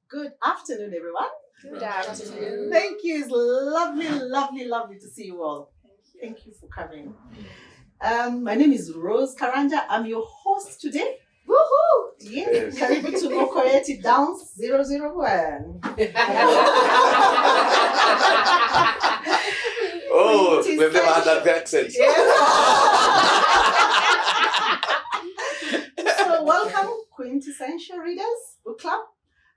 Good afternoon, everyone. Good afternoon. Thank you. It's lovely to see you all. Thank you for coming. My name is Rose Karanja. I'm your host today. Woohoo! Yeah. Karibu to Mokoeti Downs 001. Oh, we've never had that accent. So welcome, Quintessential Readers Book Club.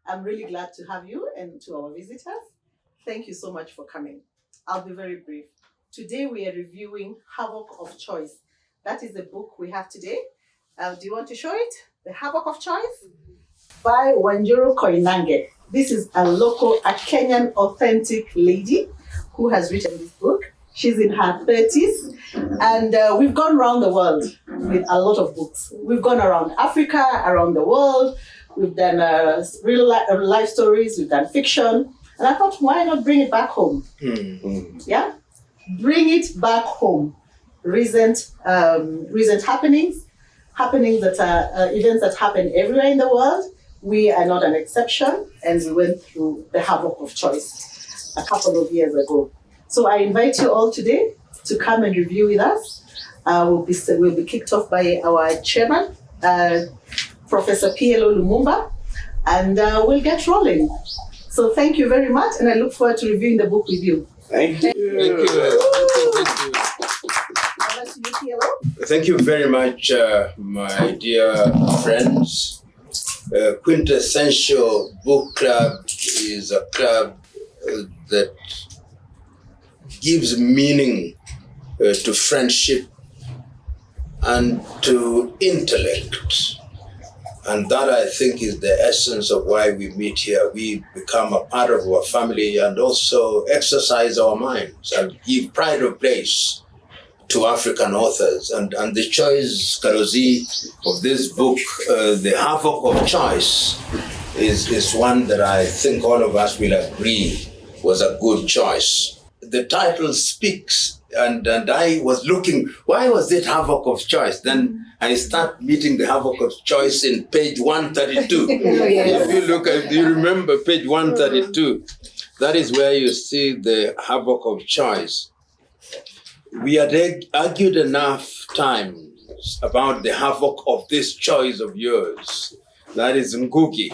I'm really glad to have you and to our visitors. Thank you so much for coming. I'll be very brief. Today we are reviewing Havoc of Choice. That is the book we have today. Do you want to show it? The Havoc of Choice by Wanjiru Koinange. This is a Kenyan authentic lady who has written this book. She's in her 30s and we've gone around the world with a lot of books. We've gone around Africa, around the world. We've done real life stories, we've done fiction. And I thought, why not bring it back home? Yeah? Bring it back home. Recent happenings that are events that happen everywhere in the world. We are not an exception, and we went through the Havoc of Choice a couple of years ago. So I invite you all today to come and review with us. We'll be kicked off by our chairman, Professor PLO Lumumba, and we'll get rolling. So thank you very much, and I look forward to reviewing the book with you. Thank you. Thank you very much, my dear friends. Quintessential Book Club is a club that gives meaning to friendship and to intellect. And that, I think, is the essence of why we meet here. We become a part of our family and also exercise our minds and give pride of place to African authors. And the choice, Karozi, of this book, The Havoc of Choice, is one that I think all of us will agree was a good choice. The title speaks, and I was looking, why was it Havoc of Choice? Then I start meeting the Havoc of Choice in page 132. Yes. If you look at, you remember page 132, that is where you see the Havoc of Choice. We had argued enough times about the havoc of this choice of yours. That is Ngugi.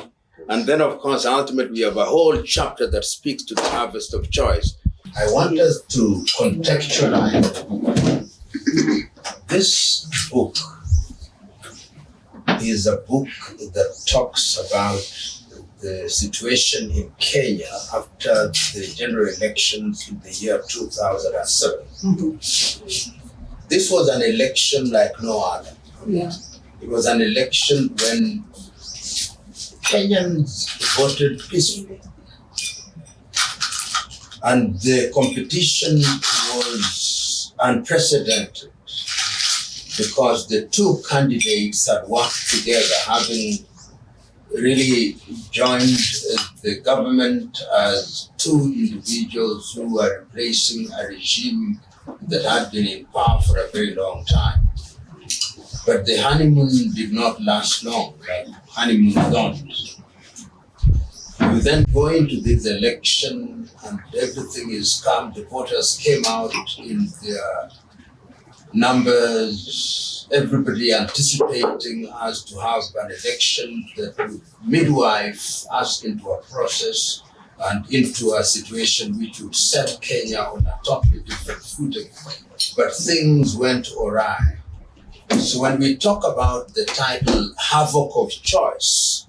And then, of course, ultimately, we have a whole chapter that speaks to the harvest of choice. I want us to contextualize this book. Is a book that talks about the situation in Kenya after the general elections in the year 2007. This was an election like no other. Yeah. It was an election when Kenyans voted peacefully. And the competition was unprecedented because the two candidates had worked together, having really joined the government as two individuals who were replacing a regime that had been in power for a very long time. But the honeymoon did not last long, like honeymoon don't. You then go into this election and everything is calm. The voters came out in their numbers, everybody anticipating us to have an election that would midwife us into a process and into a situation which would set Kenya on a totally different footing. But things went awry. So when we talk about the title Havoc of Choice,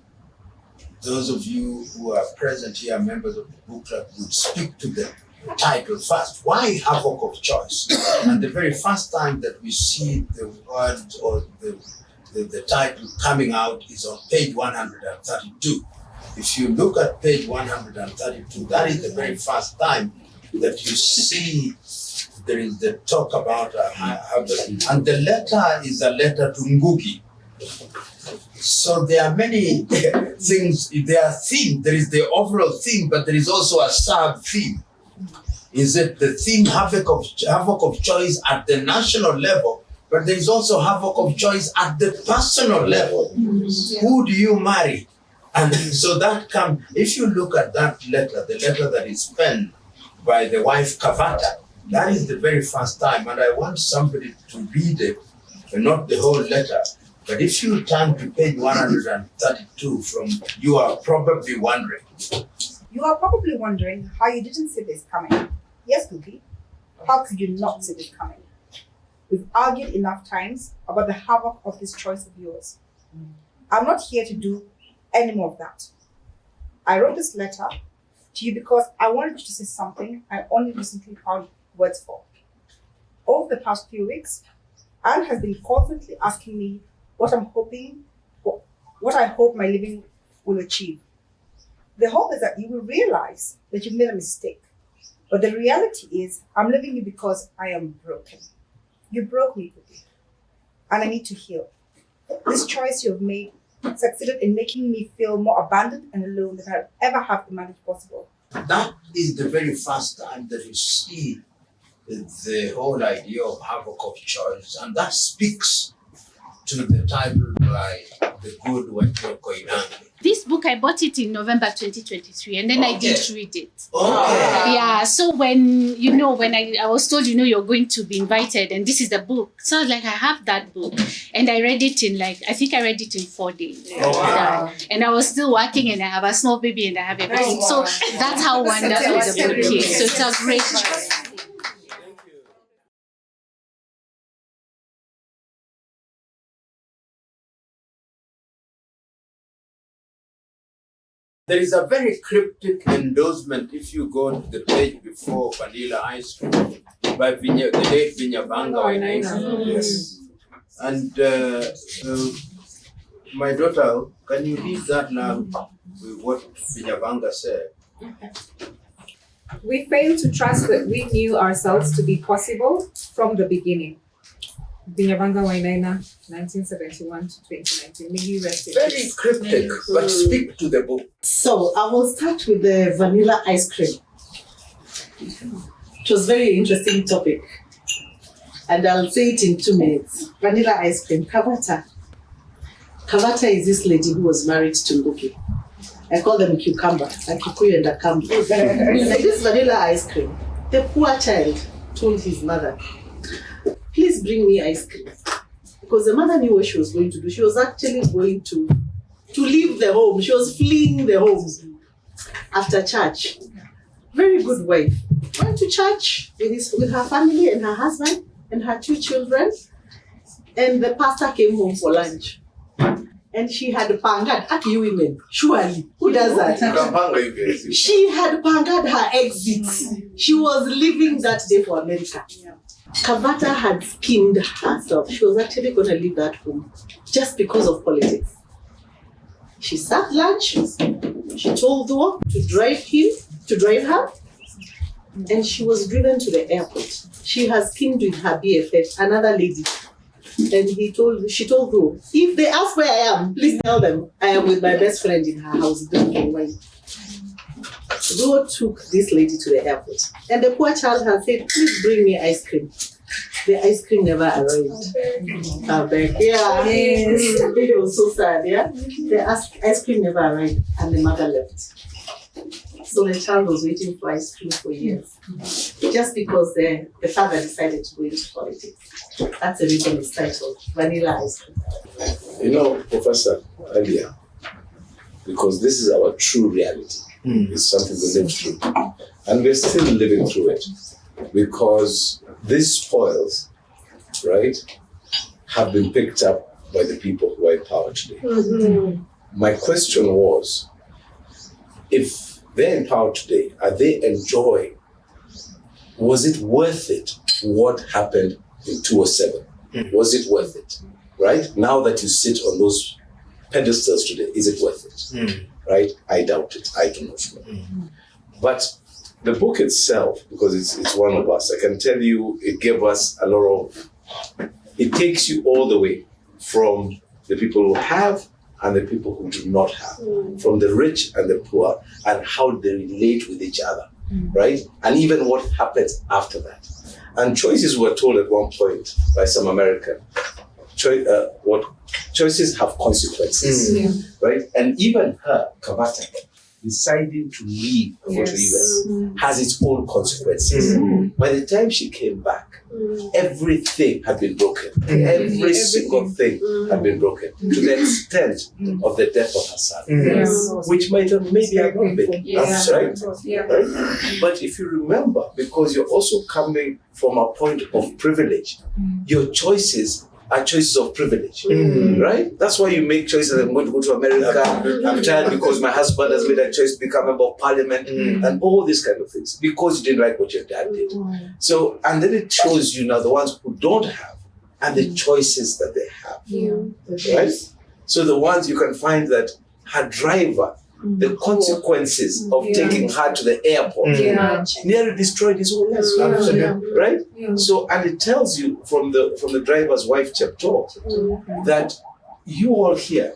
those of you who are present here, members of the book club, would speak to the title first. Why Havoc of Choice? And the very first time that we see the word or the title coming out is on page 132. If you look at page 132, that is the very first time that you see there is the talk about and the letter is a letter to Ngugi. So there are many things, there are themes, there is the overall theme, but there is also a sub-theme. Is it the theme havoc of choice at the national level, but there is also havoc of choice at the personal level. Who do you marry? And so that comes, if you look at that letter, the letter that is penned by the wife Kavata, that is the very first time, and I want somebody to read it, and not the whole letter. But if you turn to page 132 you are probably wondering. You are probably wondering how you didn't see this coming. Yes, Cookie. How could you not see this coming? We've argued enough times about the havoc of this choice of yours. I'm not here to do any more of that. I wrote this letter to you because I wanted you to say something I only recently found words for. Over the past few weeks, Anne has been constantly asking me what I hope my living will achieve. The hope is that you will realize that you made a mistake. But the reality is, I'm leaving you because I am broken. You broke me, Cookie, and I need to heal. This choice you have made succeeded in making me feel more abandoned and alone than I ever have imagined possible. That is the very first time that you see the whole idea of havoc of choice, and that speaks to the title by the good Wanjiru Koinange. This book, I bought it in November 2023, and then I did read it. Okay. Yeah, so when I was told, you're going to be invited, and this is the book. So I was like, I have that book. And I read it in I think I read it in 4 days. Wow. And I was still working, and I have a small baby, and I have everything. So that's how wonderful the book is. So it's a great choice. There is a very cryptic endorsement if you go to the page before Vanilla Ice Cream by the late Vinyavanga Wainaina. Yes. And my daughter, can you read that now with what Vinyavanga said? We failed to trust that we knew ourselves to be possible from the beginning. Vinyavanga Wainaina, 1971 to 2019. May you rest in Very peace. cryptic, but speak to the book. So I will start with the vanilla ice cream. It was a very interesting topic. And I'll say it in 2 minutes. Vanilla ice cream, Kavata. Kavata is this lady who was married to Ngugi. I call them cucumber, like Kikuyu and Akambu. Like this vanilla ice cream. The poor child told his mother, please bring me ice cream. Because the mother knew what she was going to do. She was actually going to leave the home. She was fleeing the home after church. Very good wife. Went to church with her family and her husband and her 2 children. And the pastor came home for lunch. And she had pangad at you women. Surely. Who does that? She had pangad her exit. She was leaving that day for America. Kavata had schemed herself. She was actually going to leave that home just because of politics. She sat lunch. She told Duo to drive her, and she was driven to the airport. She has schemed with her BFF, another lady, and she told Duo, if they ask where I am, please tell them I am with my best friend in her house. Don't know why. Duo took this lady to the airport, and the poor child had said, please bring me ice cream. The ice cream never arrived. Yeah. Yes. It was so sad, yeah? The ice cream never arrived, and the mother left. So the child was waiting for ice cream for years. Just because the father decided to go into politics. That's the reason it's titled Vanilla Ice Cream. You know, Professor, earlier, because this is our true reality. It's something we live through. And we're still living through it. Because these spoils, right, have been picked up by the people who are in power today. Mm-hmm. My question was, if they're in power today, are they enjoying, was it worth it, what happened in 2007? Was it worth it, right? Now that you sit on those pedestals today, is it worth it, right? I doubt it, I do not know. But the book itself, because it's one of us, I can tell you it gave us a lot of, it takes you all the way from the people who have and the people who do not have, from the rich and the poor, and how they relate with each other, right? And even what happens after that. And choices were told at one point by some American choices have consequences, right? And even her, Kavata, deciding to leave and go to the US has its own consequences. By the time she came back, everything had been broken. Every single thing had been broken to the extent of the death of her son, which might have maybe have not been. That's right. Right? But if you remember, because you're also coming from a point of privilege, your choices are choices of privilege, right? That's why you make choices. I'm going to go to America. I'm tired because my husband has made a choice to become a member of parliament, and all these kind of things because you didn't like what your dad did. So, and then it shows you now the ones who don't have and the choices that they have, right? So the ones you can find that her driver, the consequences of taking her to the airport nearly destroyed his whole life, right? So, and it tells you from the driver's wife chapter that you all here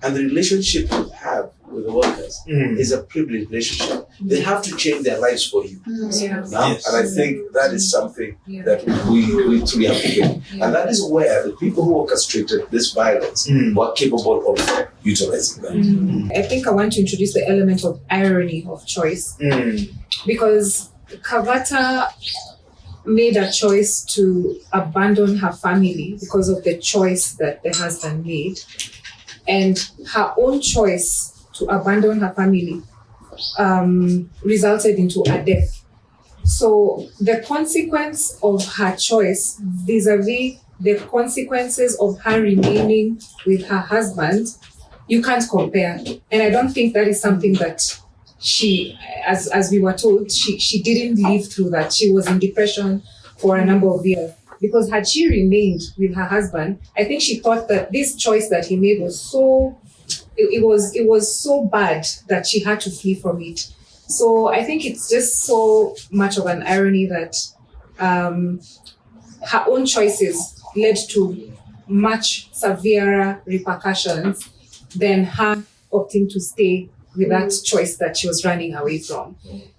and the relationship you have with the workers is a privileged relationship. They have to change their lives for you. And I think that is something that we truly have to do. And that is where the people who orchestrated this violence were capable of utilizing that. I think I want to introduce the element of irony of choice. Because Kavata made a choice to abandon her family because of the choice that the husband made. And her own choice to abandon her family resulted into a death. So the consequence of her choice vis-a-vis the consequences of her remaining with her husband, you can't compare. And I don't think that is something that she, as we were told, she didn't live through that. She was in depression for a number of years. Because had she remained with her husband, I think she thought that this choice that he made was so, it was so bad that she had to flee from it. So I think it's just so much of an irony that her own choices led to much severer repercussions than her opting to stay with that choice that she was running away from.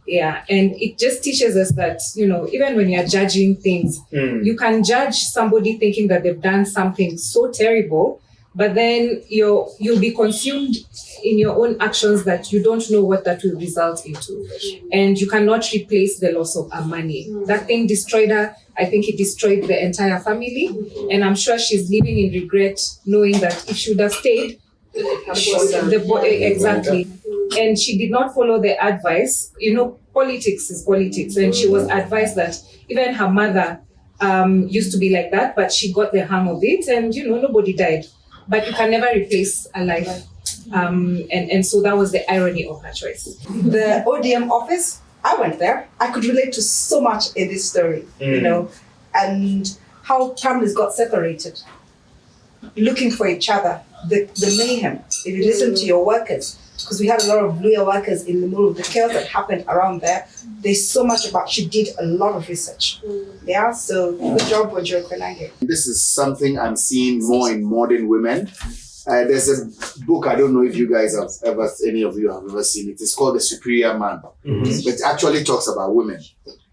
And it just teaches us that, even when you're judging things, you can judge somebody thinking that they've done something so terrible, but then you'll be consumed in your own actions that you don't know what that will result into. And you cannot replace the loss of her money. That thing destroyed her. I think it destroyed the entire family. And I'm sure she's living in regret, knowing that if she would have stayed, exactly. And she did not follow the advice. Politics is politics. And she was advised that even her mother used to be like that, but she got the hang of it and, nobody died. But you can never replace a life. And so that was the irony of her choice. The ODM office, I went there. I could relate to so much in this story, and how families got separated, looking for each other, the mayhem. If you listen to your workers, because we had a lot of lawyer workers in the Muru, the chaos that happened around there, there's so much about, she did a lot of research. So good job, Wanjiru Koinange. This is something I'm seeing more in modern women. There's a book, I don't know if you guys any of you have ever seen it. It's called The Superior Man. It actually talks about women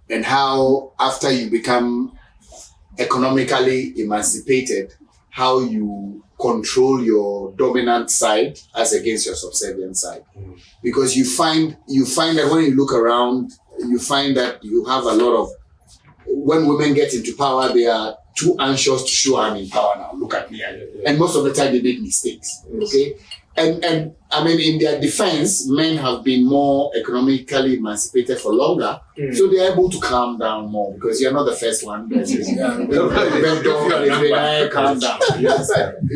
and how after you become economically emancipated, how you control your dominant side as against your subservient side. Because you find that when you look around, you find that you have a lot of, when women get into power, they are too anxious to show I'm in power now. Look at me. And most of the time they make mistakes. Okay? And I mean, in their defense, men have been more economically emancipated for longer, so they're able to calm down more because you're not the first one. Calm down.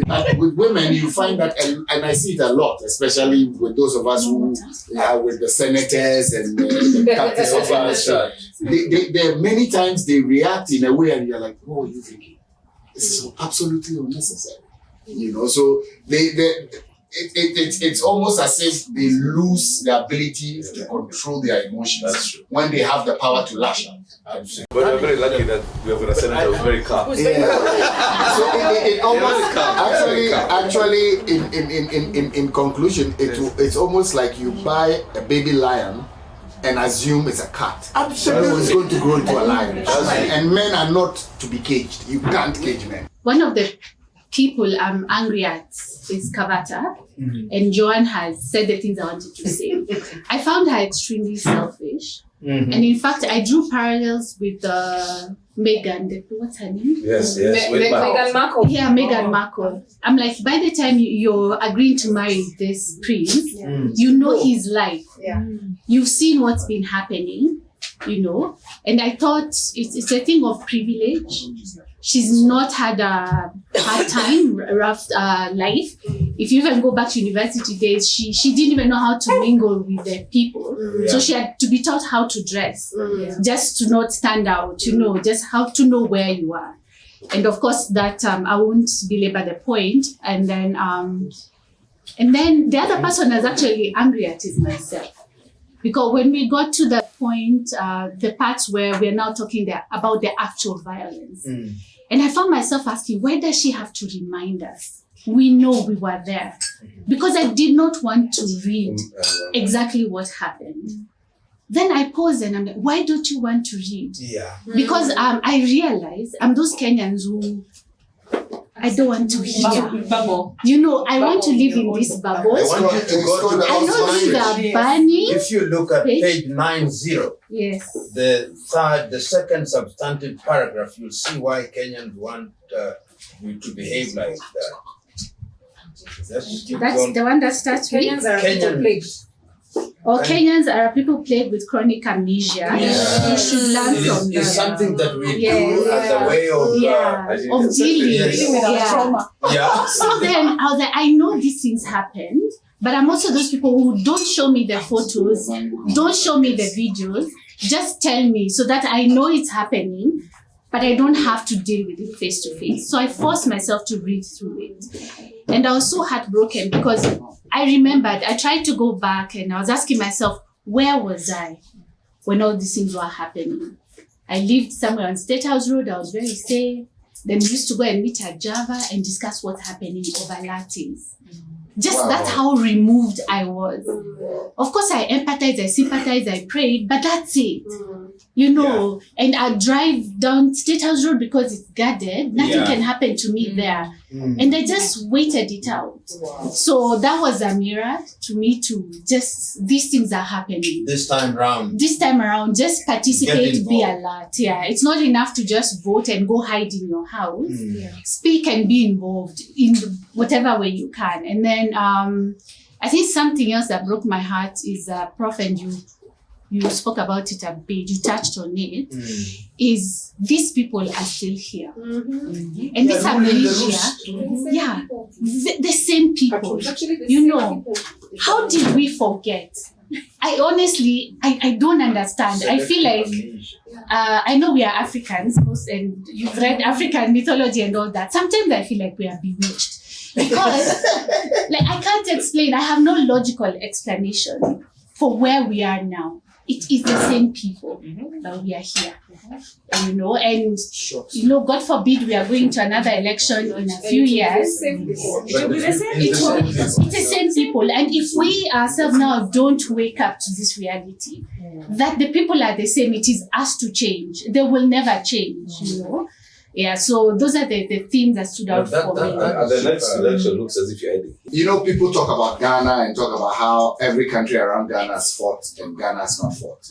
And with women, you find that, and I see it a lot, especially with those of us who are with the senators and the practice officers. They many times they react in a way, and you're like, "Oh, you thinking this is absolutely unnecessary," So it's almost as if they lose the ability to control their emotions when they have the power to lash out. But we're very lucky that we have a senator who's very calm. So it almost actually in conclusion, it's almost like you buy a baby lion and assume it's a cat. Absolutely. So it's going to grow into a lion. And men are not to be caged. You can't cage men. One of the people I'm angry at is Kavata, and Joanne has said the things I wanted to say. I found her extremely selfish. And in fact, I drew parallels with Meghan, what's her name? Yes. Meghan Markle. Yeah, Meghan Markle. I'm like, by the time you're agreeing to marry this prince, you know his life. Yeah. You've seen what's been happening, and I thought it's a thing of privilege. She's not had a hard time, rough life. If you even go back to university days, she didn't even know how to mingle with the people. So she had to be taught how to dress, just to not stand out, just how to know where you are. And of course that, I won't belabor the point. And then the other person I was actually angry at is myself. Because when we got to that point, the parts where we're now talking about the actual violence, and I found myself asking, why does she have to remind us? We know we were there. Because I did not want to read exactly what happened. Then I paused and I'm like, why don't you want to read? Yeah. Because I realized I'm those Kenyans who I don't want to hear. Bubble. I want to live in this bubble. I want you to go to the I know these language. are burning. If you look at page 90, Yes. the second substantive paragraph, you'll see why Kenyans want you to behave like that. Just keep That's going. the one that starts with. Kenyans are Kenyan. people plagued. Or Kenyans are people plagued with chronic amnesia. Yeah. We should learn from them. It's something that we Yes. do as a way of Of dealing. Yes. Dealing with our Yeah. trauma. So then I was like, I know these things happened, but I'm also those people who don't show me the photos, don't show me the videos, just tell me so that I know it's happening, but I don't have to deal with it face to face. So I forced myself to read through it. And I was so heartbroken because I remembered, I tried to go back and I was asking myself, where was I when all these things were happening? I lived somewhere on State House Road, I was very safe. Then we used to go and meet at Java and discuss what's happening over lattes. That's how removed I was. Of course, I empathized, I sympathized, I prayed, but that's it. And I drive down State House Road because it's guarded. Nothing can happen to me there. And I just waited it out. So that was a mirror to me to just, these things are happening. This time round. Just participate, be alert. Yeah, it's not enough to just vote and go hide in your house. Speak and be involved in whatever way you can. And then I think something else that broke my heart is, Prof, and you spoke about it a bit, you touched on it, is these people are still here. And this amnesia, the same people. How did we forget? I honestly, I don't understand. I feel like, I know we are Africans, and you've read African mythology and all that. Sometimes I feel like we are bewitched. Because, I can't explain. I have no logical explanation for where we are now. It is the same people that we are here. And God forbid we are going to another election in a few years. It's the same people. And if we ourselves now don't wake up to this reality, that the people are the same, it is us to change. They will never change, Yeah, so those are the themes that stood out for me. And the next election looks as if you're heading. People talk about Ghana and talk about how every country around Ghana has fought and Ghana has not fought.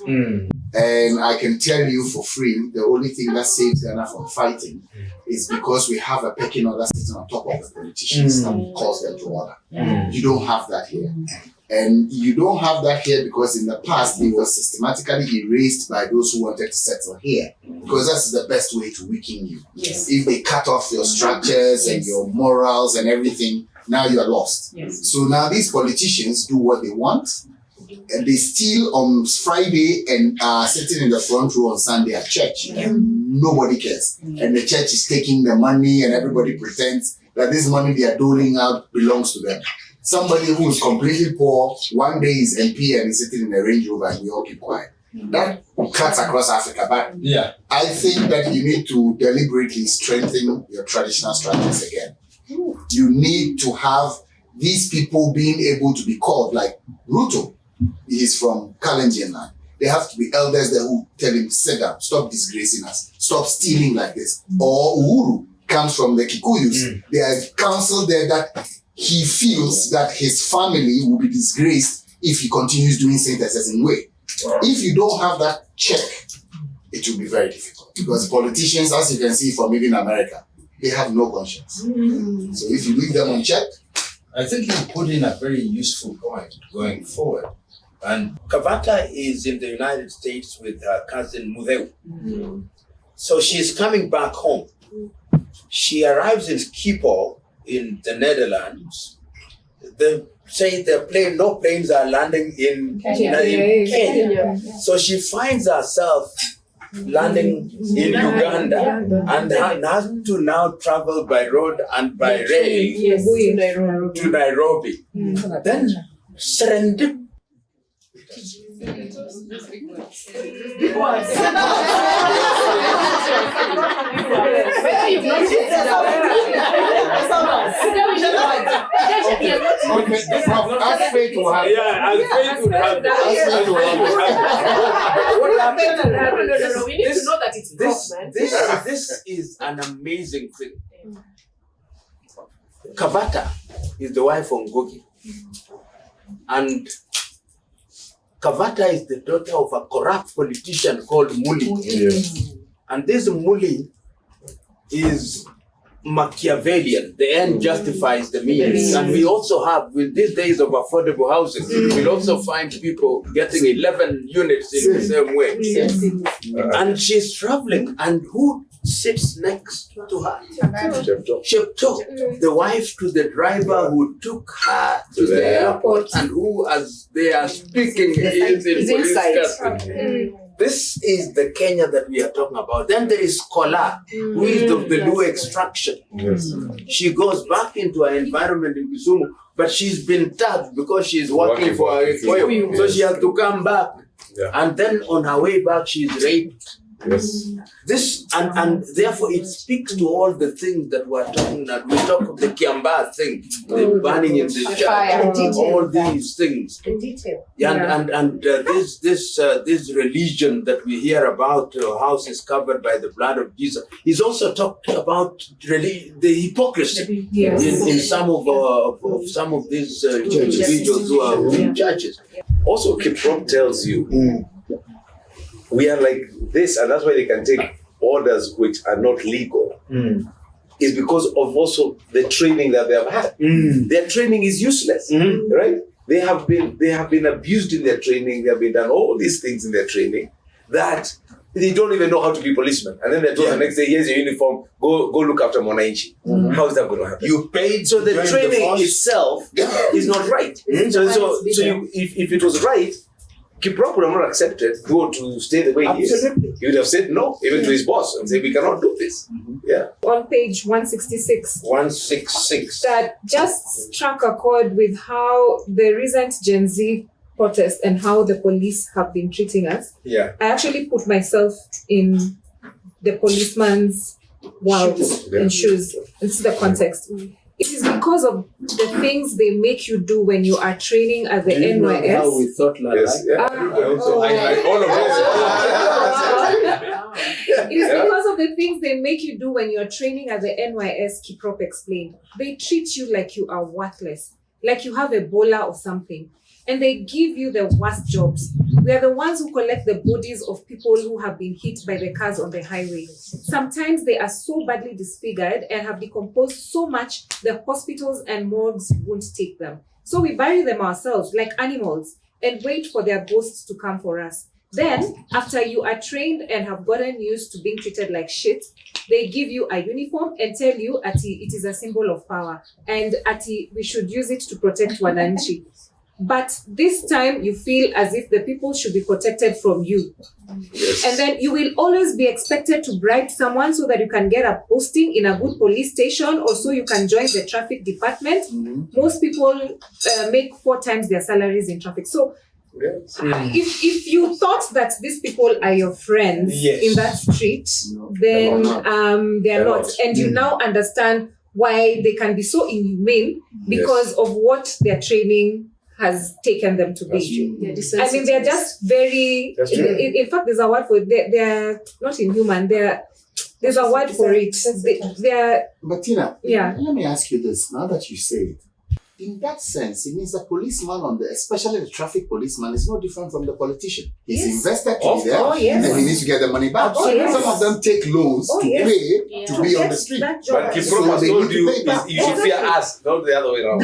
And I can tell you for free, the only thing that saves Ghana from fighting is because we have a pecking order sitting on top of the politicians that will cause them to order. You don't have that here. And you don't have that here because in the past, it was systematically erased by those who wanted to settle here. Because that's the best way to weaken you. Yes. If they cut off your structures and your morals and everything, now you are lost. Yes. So now these politicians do what they want. And they steal on Friday and are sitting in the front row on Sunday at church. Nobody cares. And the church is taking the money and everybody pretends that this money they are doling out belongs to them. Somebody who is completely poor, one day is MP and is sitting in a Range Rover and we all keep quiet. That cuts across Africa. But I think that you need to deliberately strengthen your traditional structures again. You need to have these people being able to be called, like Ruto. He is from Kalenjin land. There have to be elders there who tell him, sit down, stop disgracing us, stop stealing like this. Or Uhuru, comes from the Kikuyus. There are counsel there that he feels that his family will be disgraced if he continues doing things a certain way. If you don't have that check, it will be very difficult. Because politicians, as you can see from even America, they have no conscience. So if you leave them unchecked, I think you put in a very useful point going forward. And Kavata is in the United States with her cousin Mudeu. So she's coming back home. She arrives in Schiphol in the Netherlands. They say no planes are landing in Kenya. So she finds herself landing in Uganda and has to now travel by road and by rail to Nairobi. Then serendipity. As fate will have it. Yeah, as fate would have it. What happened? No. We need to know that it's This is an amazing thing. Kavata is the wife of Ngogi. And Kavata is the daughter of a corrupt politician called Muli. And this Muli is Machiavellian. The end justifies the means. And we also have, in these days of affordable housing, we'll also find people getting 11 units in the same way. And she's traveling, and who sits next to her? Shepto, the wife to the driver who took her to the airport and who, as they are speaking, is in police custody. This is the Kenya that we are talking about. Then there is Kola, who is of the Luo extraction. She goes back into her environment in Kisumu, but she's been tagged because she's working for a Koyo. So she has to come back. And then on her way back, she's raped. This and therefore it speaks to all the things that we're talking about. We talk of the Kiamba thing, the burning in the church, all these things. In detail. This religion that we hear about, house is covered by the blood of Jesus, is also talked about the hypocrisy in some of these individuals who are in churches. Also, Kiprop tells you we are like this, and that's why they can take orders which are not legal. Is because of also the training that they have had. Their training is useless, right? They have been abused in their training. They have been done all these things in their training that they don't even know how to be policemen. And then they're told the next day, here's your uniform, go look after Monaichi. How is that going to happen? You paid, so the training itself is not right. If it was right, Kiprop would have not accepted go to stay the way he is. He would have said no, even to his boss, and say, we cannot do this. On page 166. 166. That just struck a chord with how the recent Gen Z protest and how the police have been treating us. I actually put myself in the policeman's world and shoes. This is the context. It is because of the things they make you do when you are training at the NYS. How we thought like all of It is because of the things they make you do when you are training at the NYS, Kiprop explained. They treat you like you are worthless, like you have Ebola or something. And they give you the worst jobs. We are the ones who collect the bodies of people who have been hit by the cars on the highway. Sometimes they are so badly disfigured and have decomposed so much the hospitals and morgues won't take them. So we bury them ourselves like animals and wait for their ghosts to come for us. Then, after you are trained and have gotten used to being treated like shit, they give you a uniform and tell you, Ati, it is a symbol of power. And Ati, we should use it to protect Wananchi. But this time you feel as if the people should be protected from you. And then you will always be expected to bribe someone so that you can get a posting in a good police station or so you can join the traffic department. Most people make 4 times their salaries in traffic. So if you thought that these people are your friends in that street, then they're not. And you now understand why they can be so inhumane because of what their training has taken them to be. I mean, they're just very, in fact, there's a word for it. They're not inhuman, they're There's a word for it. They're But Tina, Yeah. let me ask you this. Now that you say it, in that sense, it means the policeman especially the traffic policeman, is no different from the politician. He's Yes. invested to be there, Oh, yes. and he needs to get the money back. Oh, yes. Some of them take loans Oh, to yes. pay to be on the street. That job. But So Kiprop has they told need to you pay back. you should fear us, not the other way around.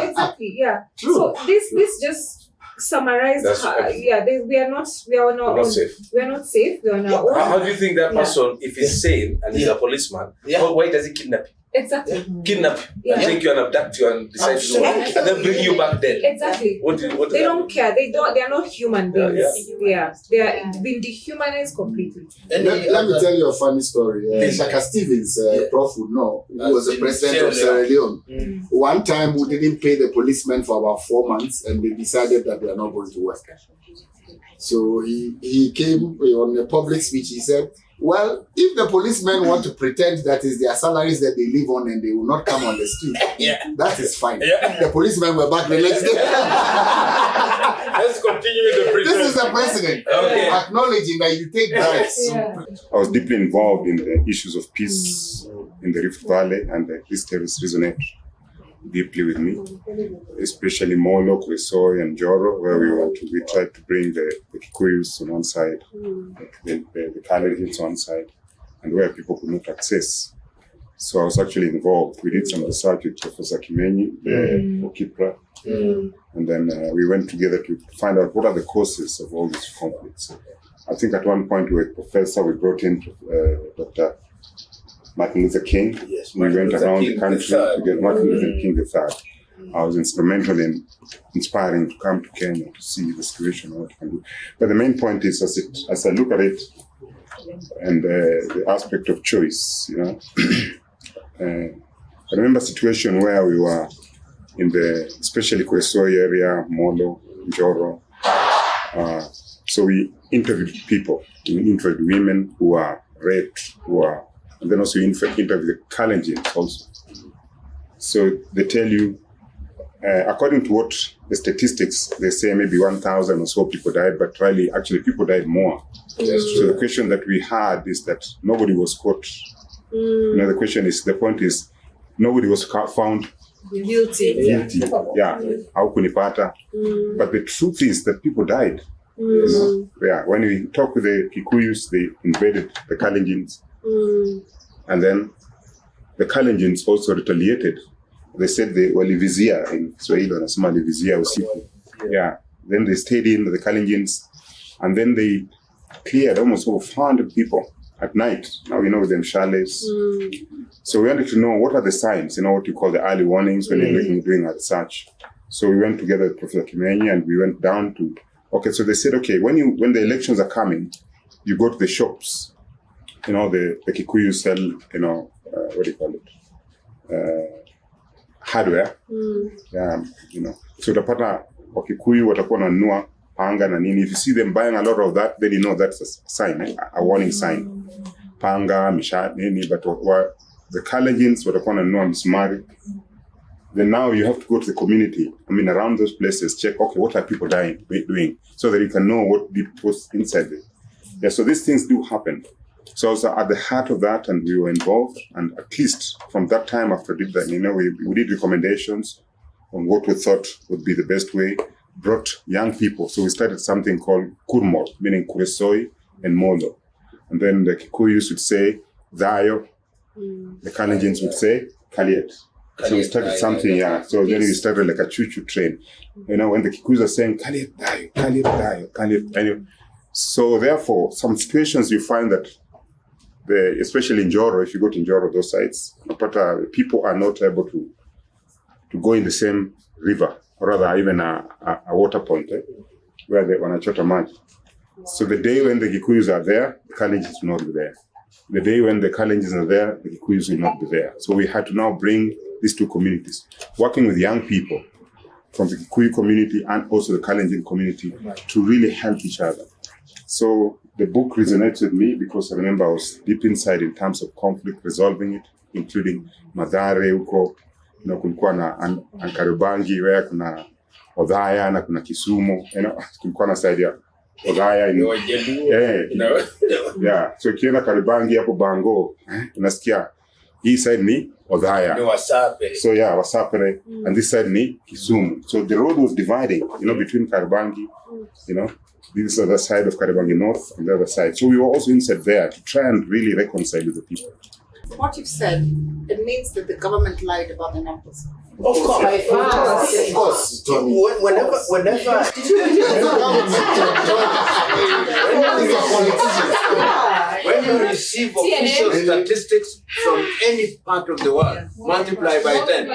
Exactly. Yeah. True. So this just summarized. That's right. We are not We're not safe. We are not safe. We are on our How own. do you think that person, if he's sane and he's a policeman, why does he kidnap you? Exactly. Kidnap you and Yeah. take you and abduct you and decide to go and then bring you back dead? Exactly. What They don't care. They are not human Yeah, beings. Yeah. They are been dehumanized completely. Let me tell you a funny story. Please. Shaka Stevens, Prof would know, who was the In president of Sierra Sierra Leone. Mm. One time we didn't pay the policemen for about 4 months, and they decided that they are not going to work. So he came on a public speech. He said, well, if the policemen want to pretend that is their salaries that they live on and they will not come on the street, that is fine. The policemen were back the next day. Let's continue with the president. This is the president Okay. acknowledging that you take bribes. Yeah. I was deeply involved in the issues of peace in the Rift Valley, and these terrorists resonate deeply with me, especially Molo, Kuresoi, and Joro, where we tried to bring the Kikuyus on one side, the Kalenjins on one side, and where people could not access. So I was actually involved. We did some research with Professor Kimenyi, for Kipra, and then we went together to find out what are the causes of all these conflicts. I think at one point we were a professor, we brought in Dr. Martin Luther King. Yes, We Martin went Luther around King the country III. to get Martin Luther King III. I was instrumental in inspiring to come to Kenya to see the situation and what we can do. But the main point is, as I look at it, and the aspect of choice, I remember a situation where we were in especially Kuresoi area, Molo, Joro. So we interviewed people. We interviewed women who are raped, and then also interviewed the Kalenjins also. So they tell you, according to what the statistics, they say maybe 1,000 or so people died, but really, actually, people died more. So the question that we had is that nobody was caught. The point is, nobody was found Guilty. guilty. Yeah, how kunipata? But the truth is that people died. Yeah, when we talk with the Kikuyus, they invaded the Kalenjins, and then the Kalenjins also retaliated. They said they walivizia in Swahili, wanasema walivizia usiku. Yeah, then they stayed in the Kalenjins, and then they cleared almost over 400 people at night. Now we know them chalets. So we wanted to know what are the signs, what you call the early warnings when you're doing a research. So we went together with Professor Kimenyi and we went down to, so they said, when the elections are coming, you go to the shops, the Kikuyu sell, what do you call it? Hardware. Yeah, so utapata Wakikuyu watakuwa wananunua panga na nini. If you see them buying a lot of that, then you know that's a sign, a warning sign. Panga, mishat, nini, but the Kalenjins watakuwa wananunua misumari. Then now you have to go to the community. Around those places, check, what are people doing? So that you can know what was inside it. Yeah, so these things do happen. So I was at the heart of that, and we were involved. And at least from that time after I did that, we did recommendations on what we thought would be the best way, brought young people. So we started something called Kurmol, meaning Kuresoi and Molo. And then the Kikuyus would say Dayo, the Kalenjins would say Kaliet. So we started something, So then we started like a choo-choo train. When the Kikuyus are saying Kaliet Dayo, Kaliet Dayo, Kaliet. So therefore, some situations you find that, especially in Joro, if you go to Joro, those sites, people are not able to go in the same river, or rather even a water point, where they wanachota maji. So the day when the Kikuyus are there, the Kalenjins will not be there. The day when the Kalenjins are there, the Kikuyus will not be there. So we had to now bring these two communities, working with young people from the Kikuyu community and also the Kalenjin community to really help each other. So the book resonates with me because I remember I was deep inside in terms of conflict, resolving it, including Madhare huko, kulikuwa na Ankarubangi, where kuna Odhaya na kuna Kisumu, kulikuwa na side ya Othaya They were Jaluo, you know. Yeah, so ukienda Karibangi hapo Bango, unasikia hii side ni Othaya. they were Sapere. So yeah, Wasapere, and this side ni Kisumu. So the road was dividing, between Karibangi, this other side of Karibangi North and the other side. So we were also inside there to try and really reconcile with the people. What you've said, it means that the government lied about the numbers. Of course. Of course. Whenever when you receive official statistics from any part of the world, multiply by 10.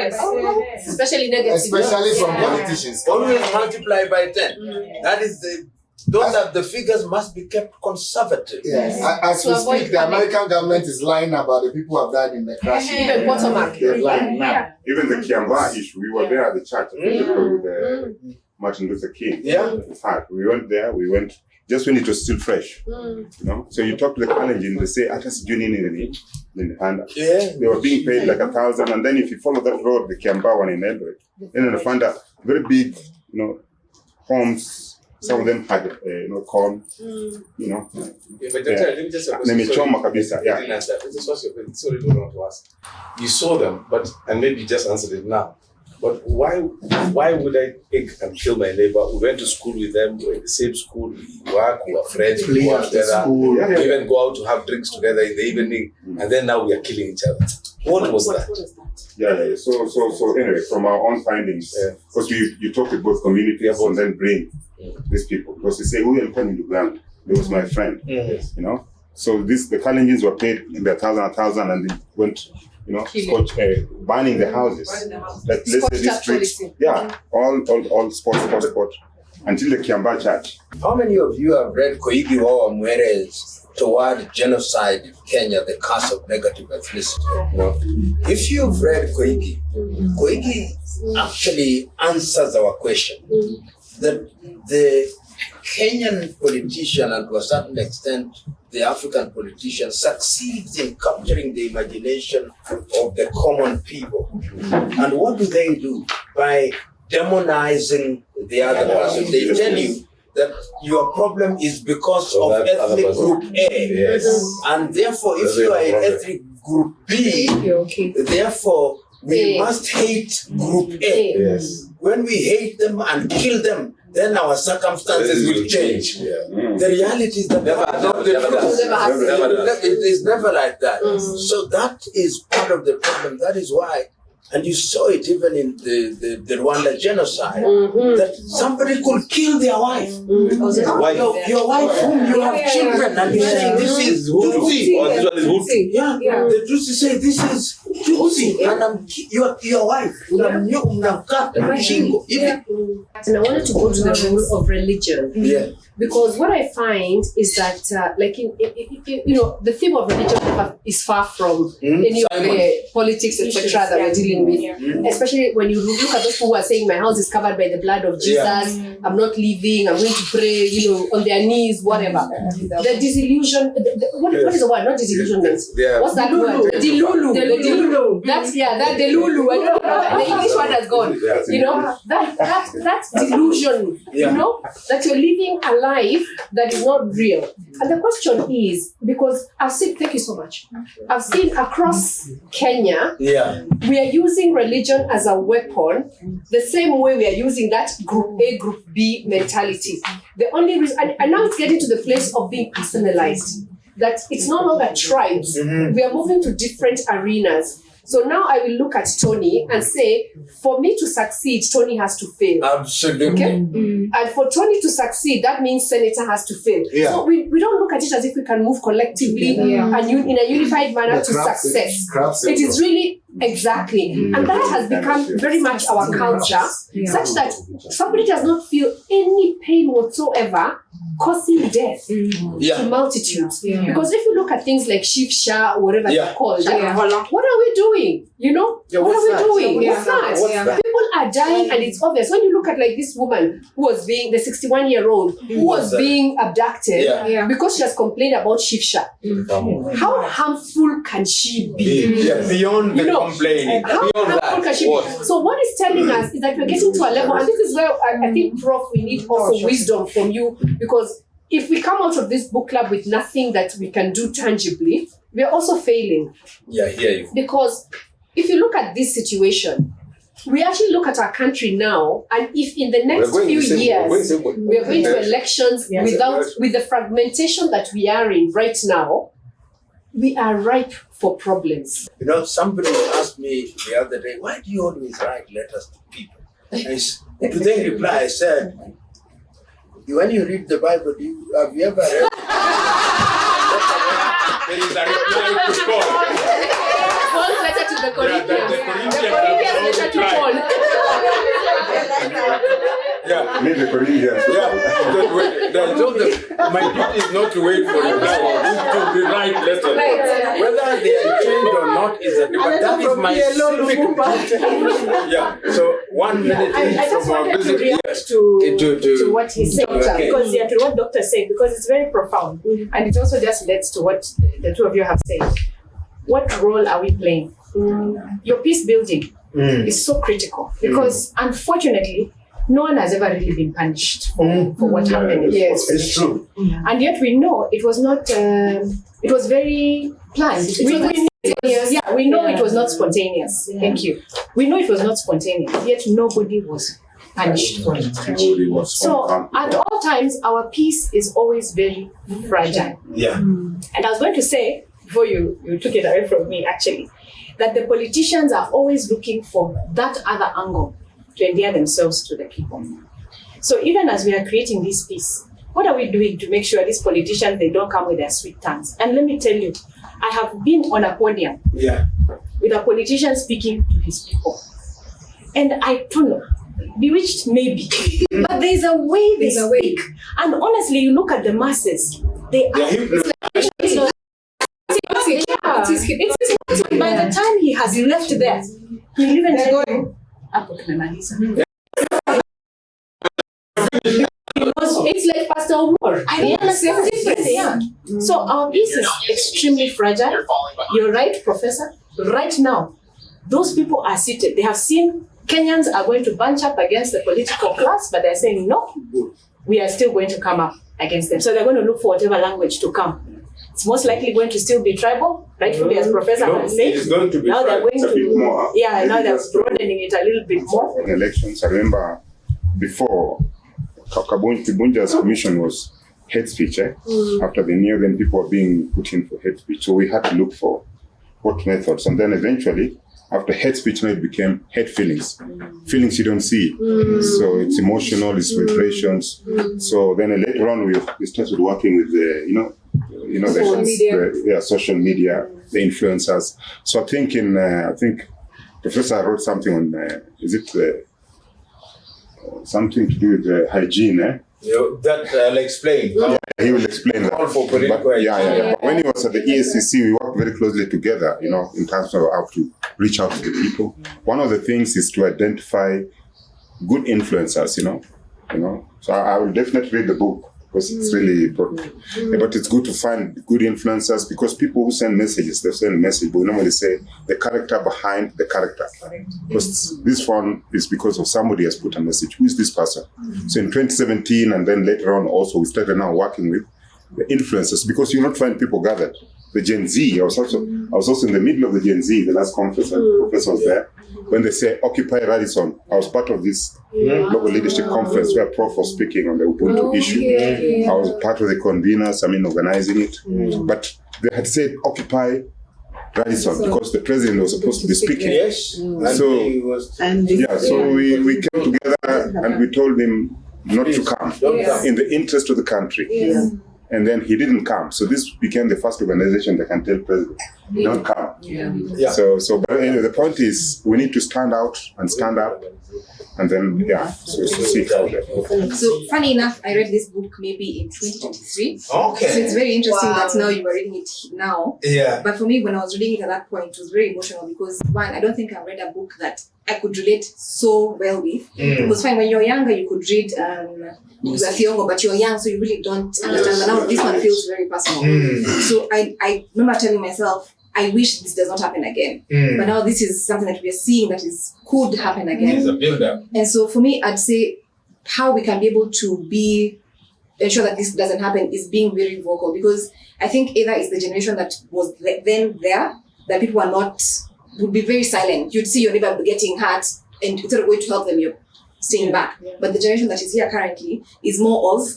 Especially negative. Especially from politicians. Always multiply by 10. That is those are the figures must be kept conservative. Yes. As we speak, the American government is lying about the people who have died in the crash. Even watermark. They're lying now. Even the Kiamba issue, we were there at the church with Martin Luther King. Yeah. In fact, we went there, just when it was still fresh. So you talk to the Kalenjin, they say, Atas Junini, and they were being paid like 1,000. And then if you follow that road, the Kiamba one in Eldoret, then you find a very big, homes. Some of them had, corn, Yeah, but let me just Nimechoma kabisa, yeah. This was your question. Sorry, don't want to ask. You saw them, and maybe you just answered it now. But why would I pick and kill my neighbor? We went to school with them, we were in the same school, we work, we were friends, we work together, we even go out to have drinks together in the evening, and then now we are killing each other. What was that? Yeah. So anyway, from our own findings, because you talk with both communities and then bring these people, because they say, who are coming to ground? There was my friend, So the Kalenjins were paid in the 1,000, and they went, burning the houses. Like let's say these streets, all spot, until the Kiamba Church. How many of you have read Koigi Wawa Mwere's Toward Genocide in Kenya, the Curse of Negative Ethnicity? If you've read Koigi actually answers our question. The Kenyan politician, and to a certain extent the African politician, succeeds in capturing the imagination of the common people. And what do? By demonizing the other person. They tell you that your problem is because of ethnic group A. And therefore, if you are in ethnic group B, therefore we must hate group A. When we hate them and kill them, then our circumstances will change. The reality is that it is never like that. So that is part of the problem. That is why, and you saw it even in the Rwanda genocide, that somebody could kill their wife. Your wife whom you have children, and you say this is Tutsi. Or this one is Hutu. The Tutsi say this is Tutsi, and your wife. And I wanted to go to the role of religion. Because what I find is that, the theme of religion is far from any of the politics, etc., that we're dealing with. Especially when you look at those people who are saying, my house is covered by the blood of Jesus, I'm not leaving, I'm going to pray, on their knees, whatever. The disillusion, what is the word? Not disillusionment. What's that word? Delulu. That's, that delulu. I don't know. The English word has gone. That's delusion. That you're living a life that is not real. And the question is, because I've seen, thank you so much. I've seen across Kenya, we are using religion as a weapon, the same way we are using that group A, group B mentality. The only reason, and now it's getting to the place of being personalized, that it's no longer tribes. We are moving to different arenas. So now I will look at Tony and say, for me to succeed, Tony has to fail. Absolutely. Okay? And for Tony to succeed, that means Senator has to fail. So we don't look at it as if we can move collectively and in a unified manner to success. It is really, exactly. And that has become very much our culture, such that somebody does not feel any pain whatsoever causing death to multitudes. Because if you look at things like Shifsha or whatever they're called, what are we doing? What are we doing? What's that? People are dying and it's obvious. When you look at like this woman who was being, the 61-year-old who was being abducted because she has complained about Shifsha. How harmful can she be? Beyond the complaining. How harmful can she be? So what it's telling us is that we're getting to a level, and this is where I think, Prof, we need also wisdom from you, because if we come out of this book club with nothing that we can do tangibly, we are also failing. Yeah, here you. Because if you look at this situation, we actually look at our country now, and if in the next few years we are going to elections with the fragmentation that we are in right now, we are ripe for problems. You know, somebody asked me the other day, why do you always write letters to people? To their reply, I said, when you read the Bible, have you ever read? There is a reply to Paul. Paul's letter to the Corinthians. The Corinthians letter to Paul. Yeah. Meet the Corinthians. Yeah. My duty is not to wait for reply. It's to rewrite letters. Whether they are changed or not is a but that is my civic duty. Yeah. So 1 minute I just from our wanted to visit react to what he said, because to what Dr. said, because it's very profound, and it also just leads to what the two of you have said. What role are we playing? Your peace building is so critical because, unfortunately, no one has ever really been punished for what happened. Yes, it's true. And yet we know it was not. It was very planned. We know it was not spontaneous. Yeah. Thank you. We know it was not spontaneous. Yet nobody was punished for it. So at all times, our peace is always very fragile. Yeah. And I was going to say, before you took it away from me, actually, that the politicians are always looking for that other angle to endear themselves to the people. So even as we are creating this peace, what are we doing to make sure these politicians, they don't come with their sweet tongues? And let me tell you, I have been on a podium with a politician speaking to his people. And I don't know, bewitched maybe, but there's a way they speak. And honestly, you look at the masses, they are... By the time he has left there, he'll even tell you, it's like Pastor Omar. I understand the difference. Yeah. So our peace is extremely fragile. You're right, Professor. Right now, those people are seated. They have seen Kenyans are going to bunch up against the political class, but they're saying, no, we are still going to come up against them. So they're going to look for whatever language to come. It's most likely going to still be tribal, rightfully, as Professor has said. It's going to be now they're going a bit more. now they're broadening it a little bit more. In elections, I remember before Kibunja's commission was hate speech. After they knew, then people were being put in for hate speech. So we had to look for what methods. And then eventually, after hate speech, now it became hate feelings. Feelings you don't see. So it's emotional, it's vibrations. So then later on, we started working with the, social media, the influencers. So I think I think Professor wrote something on, something to do with hygiene, that I'll explain. Yeah, he will explain that. For But when he was at the ESCC, we worked very closely together, in terms of how to reach out to the people. One of the things is to identify good influencers, So I will definitely read the book because it's really important. But it's good to find good influencers because people who send messages, they send a message, but we normally say the character behind the character. Because this one is because of somebody has put a message. Who is this person? So in 2017 and then later on also we started now working with the influencers because you not find people gathered. The Gen Z, I was also in the middle of the Gen Z, the last conference, and the professor was there. When they say Occupy Radisson, I was part of this global leadership conference where Prof was speaking on the Ubuntu issue. I was part of the conveners, organizing it. But they had said Occupy Radisson because the president was supposed to be speaking. Yes. So we came together and we told him not to come in the interest of the country. And then he didn't come. So this became the first organization that can tell president, don't come. So but anyway, the point is we need to stand out and stand up. And then, so see how that. So funny enough, I read this book maybe in 2023. Okay. So it's very interesting that now you are reading it now. Yeah. But for me, when I was reading it at that point, it was very emotional because one, I don't think I've read a book that I could relate so well with. Because fine, when you're younger, you could read Thiongo, but you're young, so you really don't understand. But now this one feels very personal. So I remember telling myself, I wish this does not happen again. But now this is something that we are seeing that could happen again. It's a build-up. And so for me, I'd say how we can be able to be ensure that this doesn't happen is being very vocal, because I think either it's the generation that was then there, that people are not, would be very silent. You'd see your neighbor getting hurt, and instead of going to help them, you're staying back. But the generation that is here currently is more of,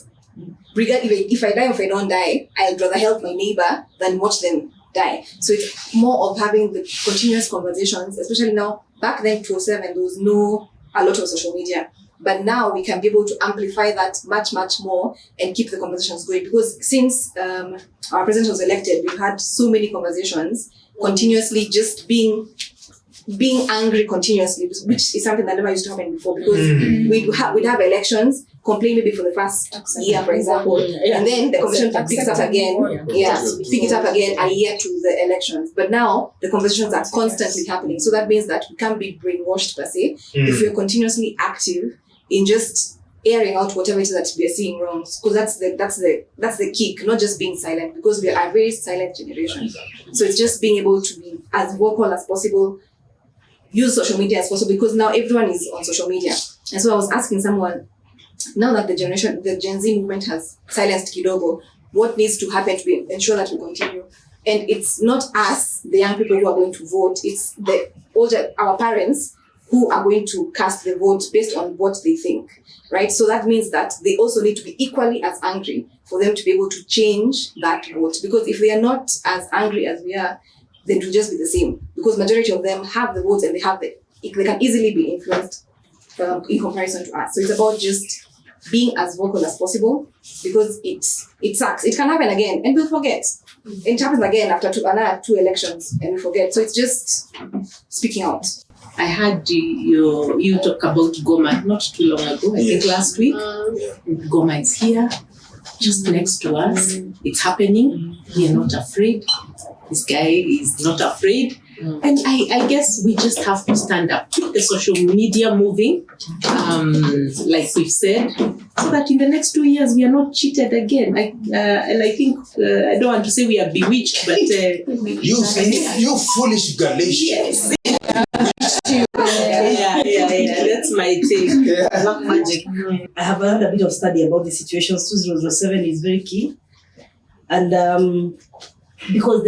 if I die or if I don't die, I'd rather help my neighbor than watch them die. So it's more of having the continuous conversations, especially now. Back then, 2007, there was a lot of social media. But now we can be able to amplify that much, much more and keep the conversations going. Because since our president was elected, we've had so many conversations continuously, just being angry continuously, which is something that never used to happen before. Because we'd have elections, complain maybe for the first year, for example, and then the conversation picks it up again. Pick it up again a year to the elections. But now the conversations are constantly happening. So that means that we can't be brainwashed per se if we're continuously active in just airing out whatever it is that we are seeing wrong. Because that's the kick, not just being silent, because we are a very silent generation. So it's just being able to be as vocal as possible, use social media as possible, because now everyone is on social media. And so I was asking someone, now that the Gen Z movement has silenced kidogo, what needs to happen to ensure that we continue? And it's not us, the young people, who are going to vote. It's our parents who are going to cast the vote based on what they think, right? So that means that they also need to be equally as angry for them to be able to change that vote. Because if they are not as angry as we are, then it will just be the same. Because majority of them have the votes and they can easily be influenced in comparison to us. So it's about just being as vocal as possible, because it sucks. It can happen again and we'll forget. It happens again after another two elections and we forget. So it's just speaking out. I heard you talk about Goma not too long ago, I think last week. Goma is here, just next to us. It's happening. We are not afraid. This guy is not afraid. And I guess we just have to stand up, keep the social media moving, like we've said, so that in the next 2 years we are not cheated again. And I think, I don't want to say we are bewitched, but... you foolish Galatians. Yeah, that's my take. Black magic. I have done a bit of study about the situations. 2007 is very key. And because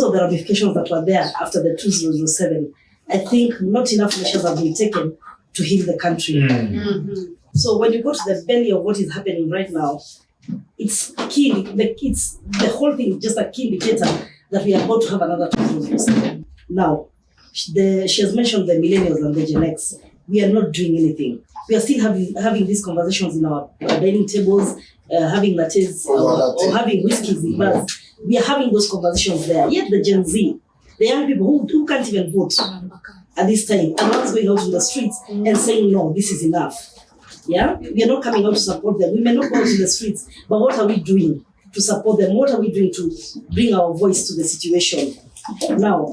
of the ramifications that were there after the 2007, I think not enough measures have been taken to heal the country. So when you go to the belly of what is happening right now, it's key. The whole thing is just a key indicator that we are about to have another 2007. Now, she has mentioned the millennials and the Gen X. We are not doing anything. We are still having these conversations in our dining tables, having lattes or having whiskeys in bars. We are having those conversations there. Yet the Gen Z, the young people who can't even vote at this time, are not going out in the streets and saying, no, this is enough. Yeah? We are not coming out to support them. We may not go out in the streets, but what are we doing to support them? What are we doing to bring our voice to the situation? Now,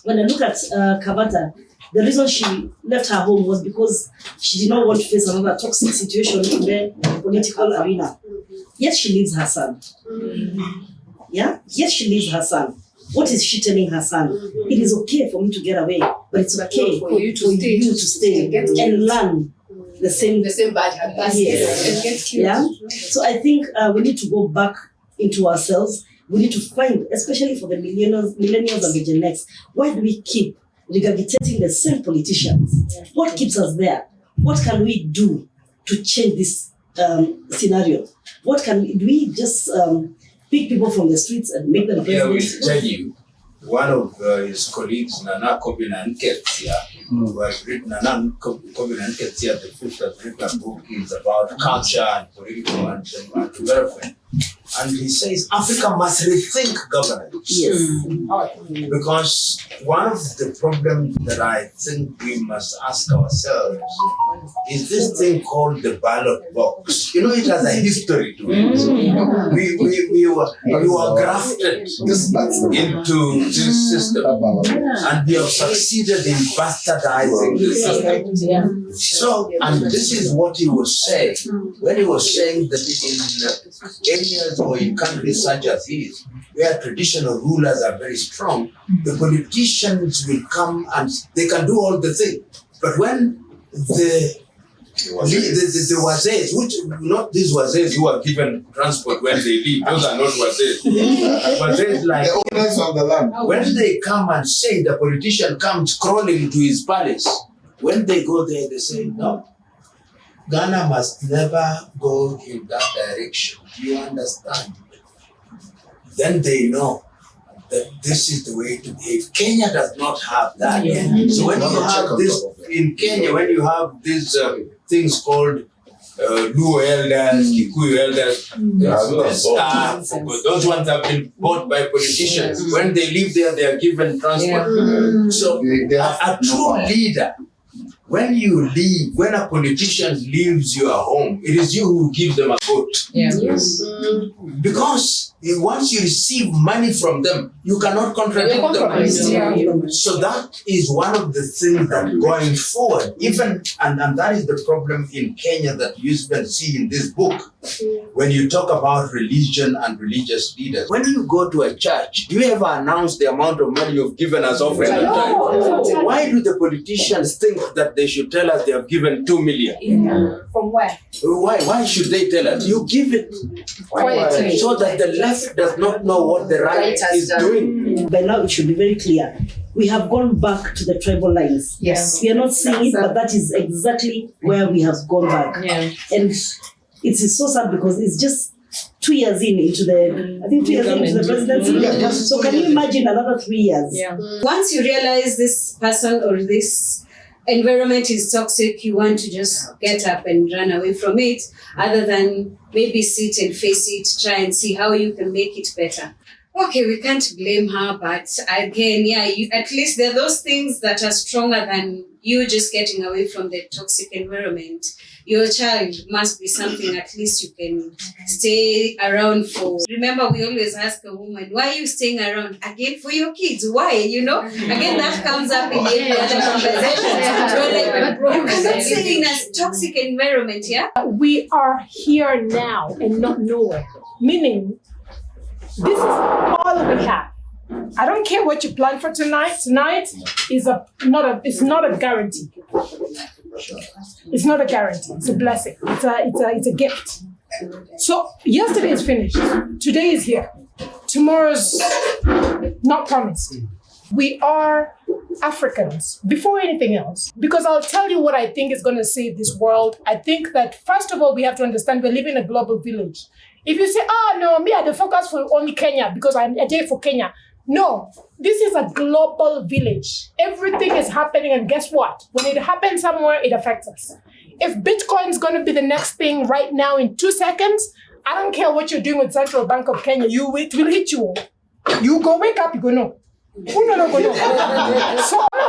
when I look at Kavata, the reason she left her home was because she did not want to face another toxic situation in the political arena. Yet she leaves her son. Yeah? Yet she leaves her son. What is she telling her son? It is okay for me to get away, but it's okay for you to stay and learn the same bad habits. Yes. Yeah? So I think we need to go back into ourselves. We need to find, especially for the millennials and the Gen X, why do we keep regurgitating the same politicians? What keeps us there? What can we do to change this scenario? Do we just pick people from the streets and make them presidents? I will tell you, one of his colleagues, Nana Koinange, who has written, Nana Koinange, the fifth has written a book, is about culture and political and development. And he says Africa must rethink governance. Yes. Because one of the problems that I think we must ask ourselves is this thing called the ballot box. You know, it has a history to it. We were grafted into this system, and we have succeeded in bastardizing the system. So, and this is what he was saying when he was saying that in areas or in countries such as his, where traditional rulers are very strong, the politicians will come and they can do all the things. But when the The wazees, which not these wazees who are given transport when they leave, those are not wazees. Wazees like The owners of the land. when they come and say the politician comes crawling to his palace, when they go there, they say, no, Ghana must never go in that direction. Do you understand? Then they know that this is the way to behave. Kenya does not have that. So when you have this in Kenya, when you have these things called Luo elders, Kikuyu elders, those ones have been bought by politicians. When they live there, they are given transport. So a true leader, when you leave, when a politician leaves your home, it is you who give them a vote. Because once you receive money from them, you cannot contradict them. So that is one of the things that going forward, even, and that is the problem in Kenya that you can see in this book, when you talk about religion and religious leaders. When you go to a church, do you ever announce the amount of money you've given as offering at time? Why do the politicians think that they should tell us they have given 2 million? From where? Why should they tell us? You give it quietly so that the left does not know what the right is doing. By now, it should be very clear. We have gone back to the tribal lines. Yes. We are not seeing it, but that is exactly where we have gone back. And it is so sad because it's just 2 years into the presidency. So can you imagine another 3 years? Once you realize this person or this environment is toxic, you want to just get up and run away from it, other than maybe sit and face it, try and see how you can make it better. Okay, we can't blame her, but again, at least there are those things that are stronger than you just getting away from the toxic environment. Your child must be something at least you can stay around for. Remember, we always ask a woman, why are you staying around? Again, for your kids. Why? Again, that comes up in every other conversation. You cannot stay in a toxic environment, We are here now and not nowhere. Meaning, this is all we have. I don't care what you plan for tonight. Tonight is not a guarantee. It's not a guarantee. It's a blessing. It's a gift. So yesterday is finished. Today is here. Tomorrow's not promised. We are Africans before anything else. Because I'll tell you what I think is going to save this world. I think that first of all, we have to understand we live in a global village. If you say, no, me, I don't focus for only Kenya because I'm a day for Kenya. No, this is a global village. Everything is happening, and guess what? When it happens somewhere, it affects us. If Bitcoin is going to be the next thing right now in 2 seconds, I don't care what you're doing with Central Bank of Kenya, it will hit you. You go wake up, you go no. So what I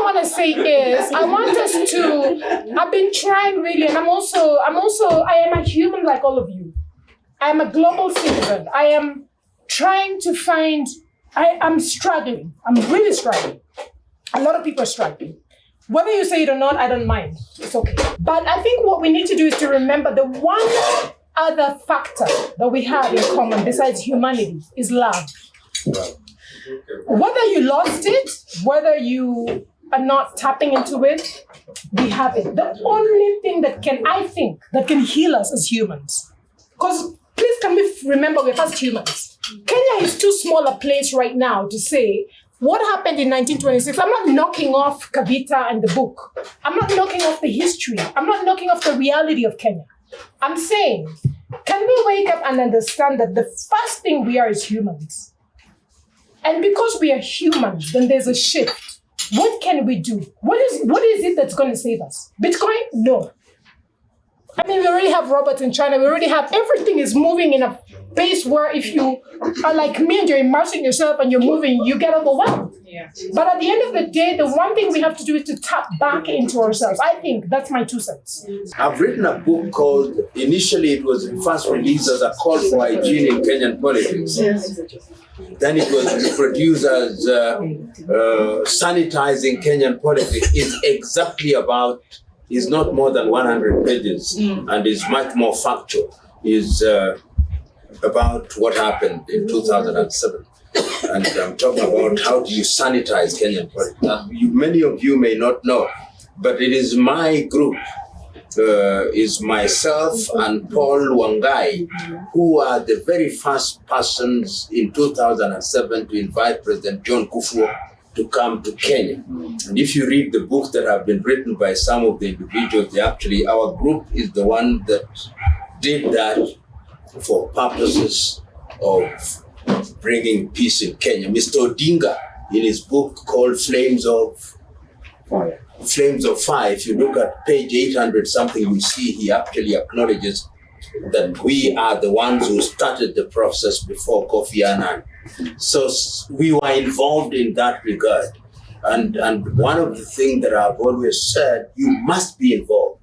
want to say is, I want us to, I've been trying really, and I am a human like all of you. I am a global citizen. I am trying to find, I'm struggling. I'm really struggling. A lot of people are struggling. Whether you say it or not, I don't mind. It's okay. But I think what we need to do is to remember the one other factor that we have in common besides humanity is love. Whether you lost it, whether you are not tapping into it, we have it. The only thing that can heal us as humans. Because please can we remember we're first humans. Kenya is too small a place right now to say what happened in 1926. I'm not knocking off Kavita and the book. I'm not knocking off the history. I'm not knocking off the reality of Kenya. I'm saying, can we wake up and understand that the first thing we are is humans? And because we are humans, then there's a shift. What can we do? What is it that's going to save us? Bitcoin? No. I mean, we already have robots in China. We already have, everything is moving in a pace where if you are like me and you're immersing yourself and you're moving, you get overwhelmed. Yeah. But at the end of the day, the one thing we have to do is to tap back into ourselves. I think that's my 2 cents. I've written a book called, initially it was first released as a call for hygiene in Kenyan politics. Yes. Then it was produced as sanitizing Kenyan politics. It's exactly about, is not more than 100 pages and is much more factual. Is about what happened in 2007. And I'm talking about how do you sanitize Kenyan politics. Now, many of you may not know, but it is my group is myself and Paul Wangai, who are the very first persons in 2007 to invite President John Kufuor to come to Kenya. And if you read the books that have been written by some of the individuals, our group is the one that did that for purposes of bringing peace in Kenya. Mr. Odinga, in his book called Flames of Fire, if you look at page 800 something, you see he actually acknowledges that we are the ones who started the process before Kofi Annan. So we were involved in that regard. And one of the things that I've always said, you must be involved.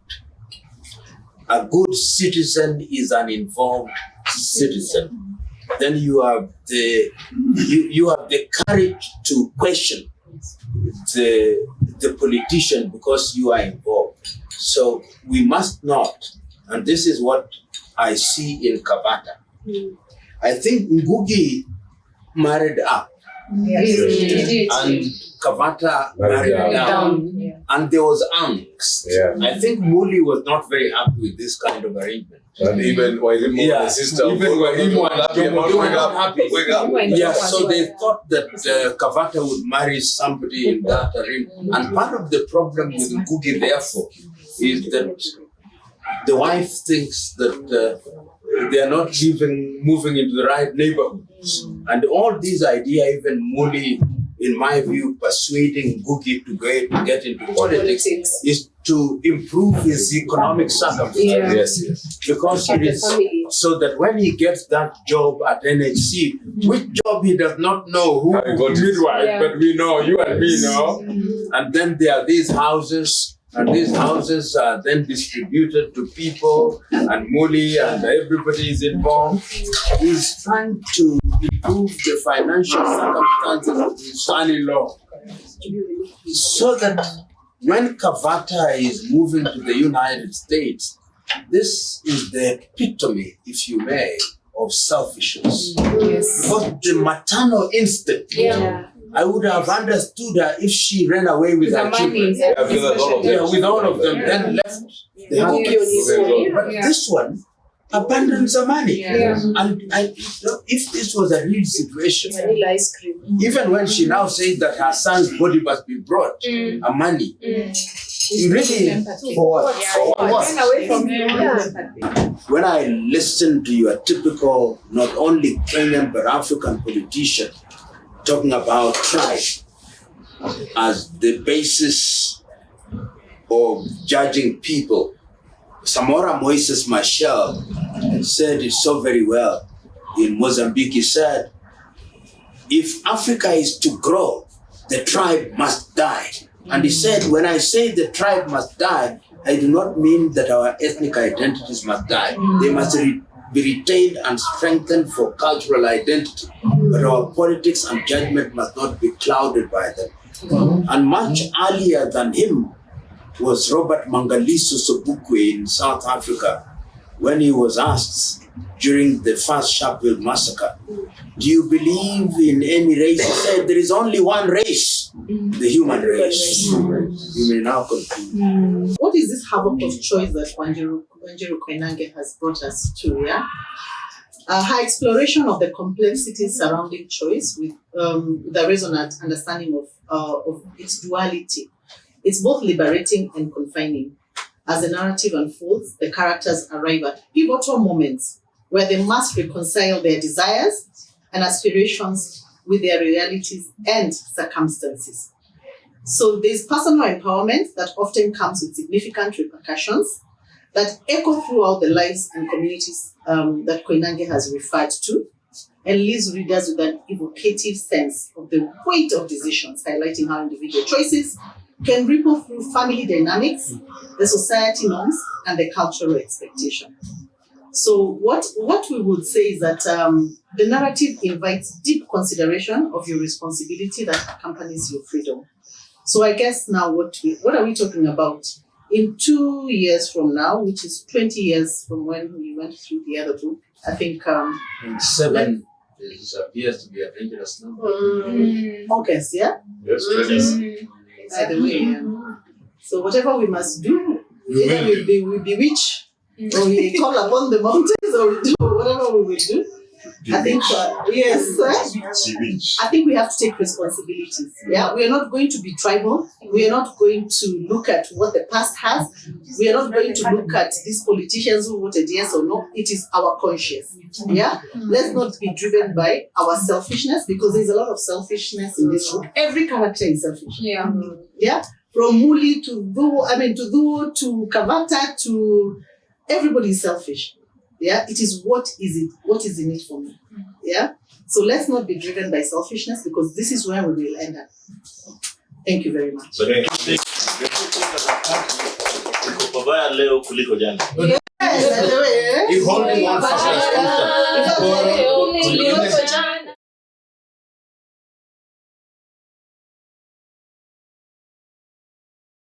A good citizen is an involved citizen. Then you have the courage to question the politician because you are involved. So we must not, and this is what I see in Kavata. I think Ngugi married up. Yes, he did. And Kavata married down. Yeah. And there was angst. Yeah. I think Muli was not very happy with this kind of arrangement. And even Wairimu and his sister, even Wairimu were not happy. Wake up. Yeah, so they thought that Kavata would marry somebody in that arrangement. And part of the problem with Ngugi, therefore, is that the wife thinks that they are not moving into the right neighborhoods. And all these ideas, even Muli, in my view, persuading Ngugi to get into politics is to improve his economic circumstances. Yeah. Yes. Because it is so that when he gets that job at NHC, which job he does not know who midwife, but we know, you and me know. And then there are these houses, and these houses are then distributed to people, and Muli and everybody is involved. He's trying to improve the financial circumstances of his son-in-law, so that when Kavata is moving to the United States, this is the epitome, if you may, of selfishness. Yes. Because the maternal instinct, I would have understood her if she ran away with her children. With all of them, then left the house. But this one abandons the money. And if this was a real situation, Vanilla ice cream. even when she now says that her son's body must be brought, money, really, for what? For what? When I listen to your typical, not only Kenyan but African politician talking about tribe as the basis of judging people, Samora Moises Machel said it so very well in Mozambique. He said, if Africa is to grow, the tribe must die. And he said, when I say the tribe must die, I do not mean that our ethnic identities must die. They must be retained and strengthened for cultural identity. But our politics and judgment must not be clouded by them. And much earlier than him was Robert Mangaliso Sobukwe in South Africa, when he was asked during the first Sharpeville massacre, do you believe in any race? He said, there is only one race, the human race. You may now conclude. What is this havoc of choice that Wanjiru Koinange has brought us to? Her exploration of the complexities surrounding choice with the resonant understanding of its duality. It's both liberating and confining. As the narrative unfolds, the characters arrive at pivotal moments where they must reconcile their desires and aspirations with their realities and circumstances. So there's personal empowerment that often comes with significant repercussions that echo throughout the lives and communities that Koinange has referred to, and leaves readers with an evocative sense of the weight of decisions, highlighting how individual choices can ripple through family dynamics, the society norms, and the cultural expectation. So what we would say is that the narrative invites deep consideration of your responsibility that accompanies your freedom. So I guess now what are we talking about? In 2 years from now, which is 20 years from when we went through the other book, I think 7 appears to be a dangerous number. August, yeah? Yes, By the way, so whatever we must do, Either we bewitch, or we call upon the mountains, or we do whatever we will do. I think, yes, I think we have to take responsibilities. Yeah, we are not going to be tribal. We are not going to look at what the past has. We are not going to look at these politicians who voted yes or no. It is our conscience. Yeah, let's not be driven by our selfishness, because there's a lot of selfishness in this book. Every character is selfish. Yeah. Yeah, from Muli to Duo to Kavata to everybody is selfish. Yeah, it is what is in it for me. Yeah, so let's not be driven by selfishness, because this is where we will end up. Thank you very much. You're holding on for